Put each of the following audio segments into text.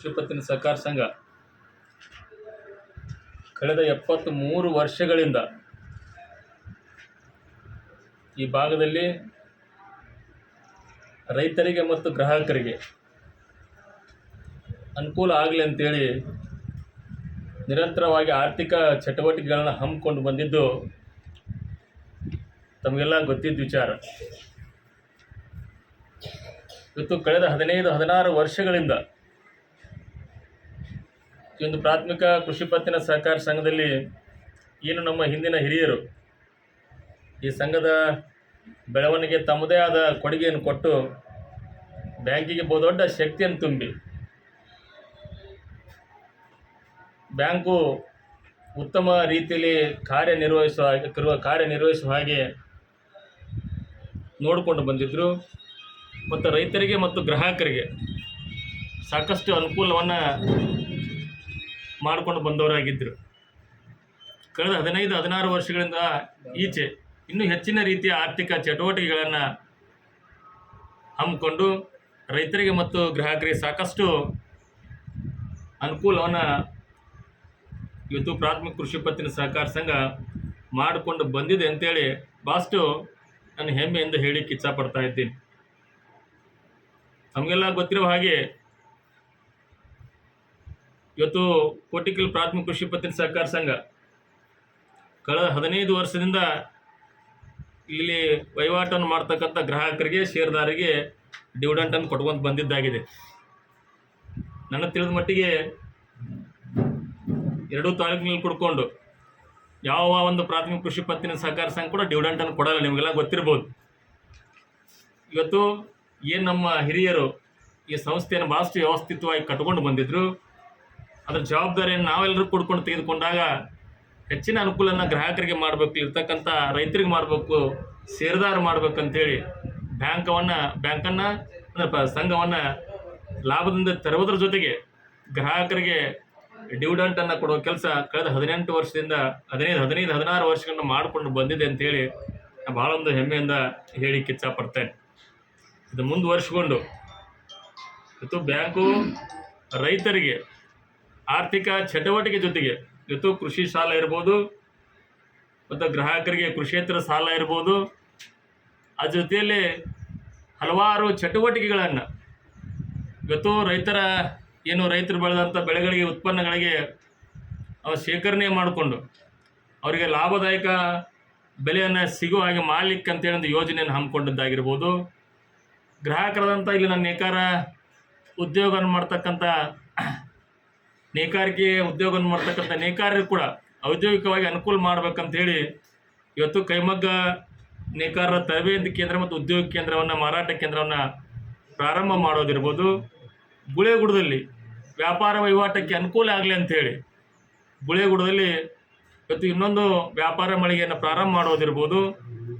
ಕೃಷಿ ಪತ್ತಿನ ಸಹಕಾರ ಸಂಘ ಕಳೆದ 73 ವರ್ಷಗಳಿಂದ ಈ ಭಾಗದಲ್ಲಿ ರೈತರಿಗೆ ಮತ್ತು ಗ್ರಾಹಕರಿಗೆ ಅನುಕೂಲ ಆಗಲಿ ಅಂತೇಳಿ ನಿರಂತರವಾಗಿ ಆರ್ಥಿಕ ಚಟುವಟಿಕೆಗಳನ್ನು ಹಮ್ಮಿಕೊಂಡು ಬಂದಿದ್ದು ತಮಗೆಲ್ಲ ಗೊತ್ತಿದ್ದ ವಿಚಾರ. ಇವತ್ತು ಕಳೆದ 15-16 ವರ್ಷಗಳಿಂದ ಈ ಒಂದು ಪ್ರಾಥಮಿಕ ಕೃಷಿ ಪತ್ತಿನ ಸಹಕಾರ ಸಂಘದಲ್ಲಿ ಏನು ನಮ್ಮ ಹಿಂದಿನ ಹಿರಿಯರು ಈ ಸಂಘದ ಬೆಳವಣಿಗೆ ತಮ್ಮದೇ ಆದ ಕೊಡುಗೆಯನ್ನು ಕೊಟ್ಟು ಬ್ಯಾಂಕಿಗೆ ಬಹುದೊಡ್ಡ ಶಕ್ತಿಯನ್ನು ತುಂಬಿ ಬ್ಯಾಂಕು ಉತ್ತಮ ರೀತಿಯಲ್ಲಿ ಕಾರ್ಯನಿರ್ವಹಿಸುವ ಹಾಗೆ ನೋಡಿಕೊಂಡು ಬಂದಿದ್ದರು ಮತ್ತು ರೈತರಿಗೆ ಮತ್ತು ಗ್ರಾಹಕರಿಗೆ ಸಾಕಷ್ಟು ಅನುಕೂಲವನ್ನು ಮಾಡಿಕೊಂಡು ಬಂದವರಾಗಿದ್ದರು. ಕಳೆದ 15-16 ವರ್ಷಗಳಿಂದ ಈಚೆ ಇನ್ನೂ ಹೆಚ್ಚಿನ ರೀತಿಯ ಆರ್ಥಿಕ ಚಟುವಟಿಕೆಗಳನ್ನು ಹಮ್ಮಿಕೊಂಡು ರೈತರಿಗೆ ಮತ್ತು ಗ್ರಾಹಕರಿಗೆ ಸಾಕಷ್ಟು ಅನುಕೂಲವನ್ನು ಇವತ್ತು ಪ್ರಾಥಮಿಕ ಕೃಷಿ ಪತ್ತಿನ ಸಹಕಾರ ಸಂಘ ಮಾಡಿಕೊಂಡು ಬಂದಿದೆ ಅಂತೇಳಿ ಭಾಳಷ್ಟು ನಾನು ಹೆಮ್ಮೆಯಿಂದ ಹೇಳಿಕ್ಕೆ ಇಚ್ಛಪಡ್ತಾ ಇದ್ದೀನಿ. ನಮಗೆಲ್ಲ ಗೊತ್ತಿರೋ ಹಾಗೆ ಇವತ್ತು ಕೋಟಿಕಲ್ ಪ್ರಾಥಮಿಕ ಕೃಷಿ ಪತ್ತಿನ ಸಹಕಾರ ಸಂಘ ಕಳೆದ 15 ವರ್ಷದಿಂದ ಇಲ್ಲಿ ವಹಿವಾಟನ್ನು ಮಾಡ್ತಕ್ಕಂಥ ಗ್ರಾಹಕರಿಗೆ ಷೇರುದಾರರಿಗೆ ಡಿವಿಡೆಂಟನ್ನು ಕೊಟ್ಕೊಂಡು ಬಂದಿದ್ದಾಗಿದೆ. ನನಗೆ ತಿಳಿದ ಮಟ್ಟಿಗೆ 2 ತಾಲೂಕಿನಲ್ಲಿ ಕೊಡ್ಕೊಂಡು ಯಾವ ಒಂದು ಪ್ರಾಥಮಿಕ ಕೃಷಿ ಪತ್ತಿನ ಸಹಕಾರ ಸಂಘ ಕೂಡ ಡಿವಿಡೆಂಟನ್ನು ಕೊಡಲ್ಲ, ನಿಮಗೆಲ್ಲ ಗೊತ್ತಿರ್ಬೋದು. ಇವತ್ತು ಏನು ನಮ್ಮ ಹಿರಿಯರು ಈ ಸಂಸ್ಥೆಯನ್ನು ಭಾಳಷ್ಟು ವ್ಯವಸ್ಥಿತವಾಗಿ ಕಟ್ಕೊಂಡು ಬಂದಿದ್ದರು, ಅದರ ಜವಾಬ್ದಾರಿಯನ್ನು ನಾವೆಲ್ಲರೂ ಕೊಡ್ಕೊಂಡು ತೆಗೆದುಕೊಂಡಾಗ ಹೆಚ್ಚಿನ ಅನುಕೂಲನ ಗ್ರಾಹಕರಿಗೆ ಮಾಡಬೇಕು, ಇರ್ತಕ್ಕಂಥ ರೈತರಿಗೆ ಮಾಡಬೇಕು, ಷೇರುದಾರ ಮಾಡಬೇಕಂತೇಳಿ ಬ್ಯಾಂಕನ್ನು ಸಂಘವನ್ನು ಲಾಭದಿಂದ ತೆರವುದರ ಜೊತೆಗೆ ಗ್ರಾಹಕರಿಗೆ ಡಿವಿಡೆಂಟನ್ನು ಕೊಡುವ ಕೆಲಸ ಕಳೆದ 18 ವರ್ಷದಿಂದ 15-16 ವರ್ಷಗಳನ್ನ ಮಾಡಿಕೊಂಡು ಬಂದಿದೆ ಅಂತೇಳಿ ಭಾಳ ಒಂದು ಹೆಮ್ಮೆಯಿಂದ ಹೇಳಿಕ್ಕೆ ಇಚ್ಛಪಡ್ತೇನೆ. ಇದು ಮುಂದುವರಿಸಿಕೊಂಡು ಇವತ್ತು ಬ್ಯಾಂಕು ರೈತರಿಗೆ ಆರ್ಥಿಕ ಚಟುವಟಿಕೆ ಜೊತೆಗೆ ಇವತ್ತು ಕೃಷಿ ಸಾಲ ಇರ್ಬೋದು ಮತ್ತು ಗ್ರಾಹಕರಿಗೆ ಕೃಷಿಯೇತರ ಸಾಲ ಇರ್ಬೋದು, ಆ ಜೊತೆಯಲ್ಲಿ ಹಲವಾರು ಚಟುವಟಿಕೆಗಳನ್ನು ಇವತ್ತು ರೈತರು ಬೆಳೆದಂಥ ಬೆಳೆಗಳಿಗೆ ಉತ್ಪನ್ನಗಳಿಗೆ ಶೇಖರಣೆ ಮಾಡಿಕೊಂಡು ಅವರಿಗೆ ಲಾಭದಾಯಕ ಬೆಲೆಯನ್ನು ಸಿಗುವ ಹಾಗೆ ಮಾಡಲಿಕ್ಕೆ ಅಂತೇಳಿ ಒಂದು ಯೋಜನೆಯನ್ನು ಹಮ್ಮಿಕೊಂಡಿದ್ದಾಗಿರ್ಬೋದು. ಗ್ರಾಹಕರಾದಂಥ ಇಲ್ಲಿ ನನ್ನ ನೇಕಾರ ಉದ್ಯೋಗವನ್ನು ಮಾಡ್ತಕ್ಕಂಥ ನೇಕಾರರು ಕೂಡ ಔದ್ಯೋಗಿಕವಾಗಿ ಅನುಕೂಲ ಮಾಡಬೇಕಂತೇಳಿ ಇವತ್ತು ಕೈಮಗ್ಗ ನೇಕಾರರ ತರಬೇತಿ ಕೇಂದ್ರ ಮತ್ತು ಉದ್ಯೋಗ ಕೇಂದ್ರವನ್ನು ಮಾರಾಟ ಕೇಂದ್ರವನ್ನು ಪ್ರಾರಂಭ ಮಾಡೋದಿರ್ಬೋದು. ಗುಳೇಗುಡದಲ್ಲಿ ವ್ಯಾಪಾರ ವಹಿವಾಟಕ್ಕೆ ಅನುಕೂಲ ಆಗಲಿ ಅಂಥೇಳಿ ಗುಳೇಗುಡದಲ್ಲಿ ಇವತ್ತು ಇನ್ನೊಂದು ವ್ಯಾಪಾರ ಮಳಿಗೆಯನ್ನು ಪ್ರಾರಂಭ ಮಾಡೋದಿರ್ಬೋದು.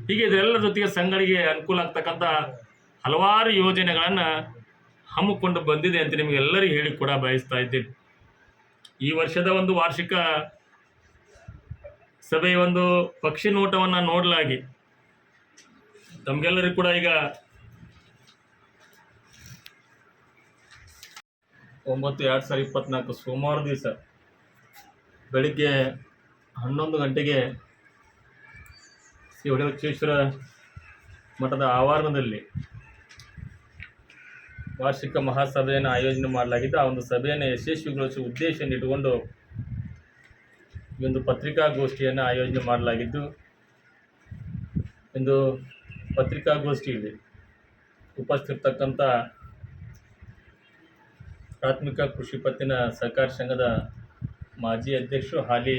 ಹೀಗೆ ಇದೆಲ್ಲರ ಜೊತೆಗೆ ಸಂಘಗಳಿಗೆ ಅನುಕೂಲ ಆಗ್ತಕ್ಕಂಥ ಹಲವಾರು ಯೋಜನೆಗಳನ್ನು ಹಮ್ಮಿಕೊಂಡು ಬಂದಿದೆ ಅಂತ ನಿಮಗೆಲ್ಲರಿಗೂ ಹೇಳಿ ಕೂಡ ಬಯಸ್ತಾ ಇದ್ದೀನಿ. ಈ ವರ್ಷದ ಒಂದು ವಾರ್ಷಿಕ ಸಭೆಯ ಒಂದು ಪಕ್ಷಿ ನೋಟವನ್ನು ನೋಡಲಾಗಿ ತಮಗೆಲ್ಲರಿಗೂ ಕೂಡ ಈಗ 9/2024 ಸೋಮವಾರ ದಿವಸ ಬೆಳಿಗ್ಗೆ 11 ಗಂಟೆಗೆ ಶ್ರೀ ಹೊಳೆಬಸವೇಶ್ವರ ಮಠದ ಆವರಣದಲ್ಲಿ ವಾರ್ಷಿಕ ಮಹಾಸಭೆಯನ್ನು ಆಯೋಜನೆ ಮಾಡಲಾಗಿದ್ದು, ಆ ಒಂದು ಸಭೆಯನ್ನು ಯಶಸ್ವಿಗೊಳಿಸುವ ಉದ್ದೇಶವನ್ನು ಇಟ್ಟುಕೊಂಡು ಈ ಒಂದು ಪತ್ರಿಕಾಗೋಷ್ಠಿಯನ್ನು ಆಯೋಜನೆ ಮಾಡಲಾಗಿದ್ದು, ಒಂದು ಪತ್ರಿಕಾಗೋಷ್ಠಿಯಲ್ಲಿ ಉಪಸ್ಥಿತಕ್ಕಂಥ ಪ್ರಾಥಮಿಕ ಕೃಷಿ ಪತ್ತಿನ ಸಹಕಾರ ಸಂಘದ ಮಾಜಿ ಅಧ್ಯಕ್ಷರು, ಹಾಲಿ